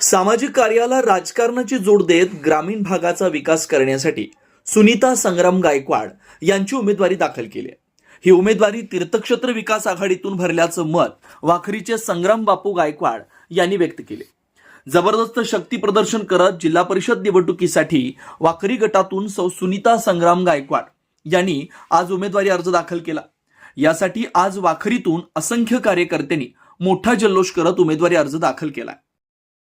सामाजिक कार्याला राजकारणाची जोड देत ग्रामीण भागाचा विकास करण्यासाठी सुनीता संग्राम गायकवाड यांची उमेदवारी दाखल केली आहे। ही उमेदवारी तीर्थक्षेत्र विकास आघाडीतून भरल्याचं मत वाखरीचे संग्राम बापू गायकवाड यांनी व्यक्त केले। जबरदस्त शक्ती प्रदर्शन करत जिल्हा परिषद निवडणुकीसाठी वाखरी गटातून सौ सुनीता संग्राम गायकवाड यांनी आज उमेदवारी अर्ज दाखल केला। यासाठी आज वाखरीतून असंख्य कार्यकर्त्यांनी मोठा जल्लोष करत उमेदवारी अर्ज दाखल केला।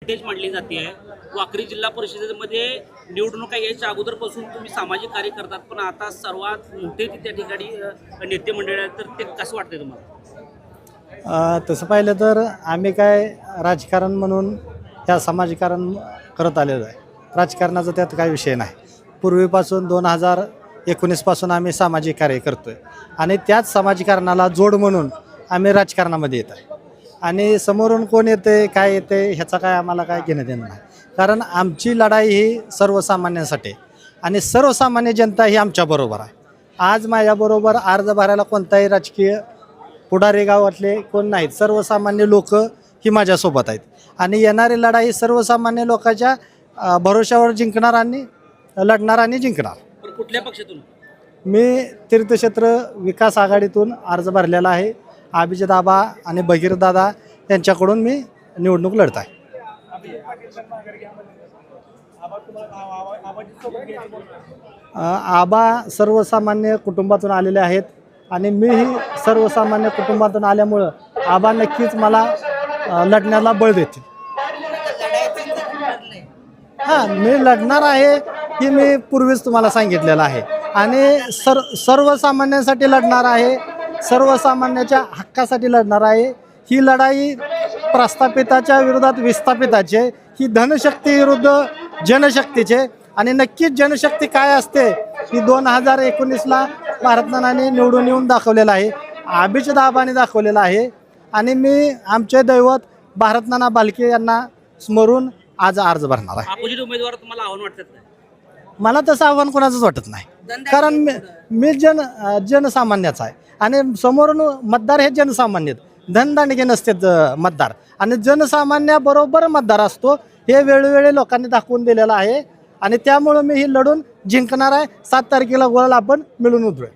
तेच मांडली जाते आहे। वाखरी जिल्हा परिषदेमध्ये निवडणुका यायच्या अगोदरपासून तुम्ही सामाजिक कार्य करतात, पण आता सर्वात मोठे त्या ठिकाणी नेते मंडळ आहेत, तर ते कसं वाटतंय तुम्हाला? तसं पाहिलं तर आम्ही काय राजकारण म्हणून त्या समाजकारण करत आलेलो आहे। राजकारणाचा त्यात काही विषय नाही। पूर्वीपासून 2019 पासून आम्ही सामाजिक कार्य करतोय आणि त्याच समाजकारणाला जोड म्हणून आम्ही राजकारणामध्ये येत आहे। आणि समोरून कोण येते काय येते ह्याचा काय आम्हाला काय घेणं देणं नाही, कारण आमची लढाई ही सर्वसामान्यांसाठी आणि सर्वसामान्य जनता ही आमच्याबरोबर आहे। आज माझ्याबरोबर अर्ज भरायला कोणताही राजकीय पुढारी गावातले कोण नाहीत, सर्वसामान्य लोक ही माझ्यासोबत आहेत आणि येणारी लढाई सर्वसामान्य लोकांच्या भरोशावर जिंकणार आणि लढणार आणि जिंकणार। कुठल्या पक्षातून? मी तीर्थक्षेत्र विकास आघाडीतून अर्ज भरलेला आहे। अभिजित आबा आणि बगीर दादा यांच्याकडून मी निवडणूक लढत आहे। आबा सर्वसामान्य कुटुंबातून आलेले आहेत आणि मीही सर्वसामान्य कुटुंबातून आल्यामुळं आबा नक्कीच मला लढण्याला बळ देतील। हां, मी लढणार आहे ही मी पूर्वीच तुम्हाला सांगितलेलं आहे आणि सर्वसामान्यांसाठी लढणार आहे, सर्वसामान्याच्या हक्कासाठी लढणार आहे। ही लढाई प्रस्थापिताच्या विरोधात विस्थापिताचे, ही धनशक्ती विरुद्ध जनशक्तीचे आणि नक्कीच जनशक्ती काय असते ही 2019ला भारतनानाने निवडून येऊन दाखवलेलं आहे, अभिजित आबाने दाखवलेलं आहे आणि मी आमचे दैवत भारतनाना बालके यांना स्मरून आज अर्ज भरणार आहे। अपोजिट उमेदवार तुम्हाला आव्हान वाटतात का? मला तसं आव्हान कोणाचंच वाटत नाही, कारण मी जनसामान्याचा आहे आणि समोरून मतदार हे जनसामान्य आहेत, धनदांडगे नसतात मतदार आणि जनसामान्याबरोबर मतदार असतो हे वेळोवेळी लोकांनी दाखवून दिलेलं आहे आणि त्यामुळं मी ही लढून जिंकणार आहे। 7 तारखेला गोळाला आपण मिळून उतरूया।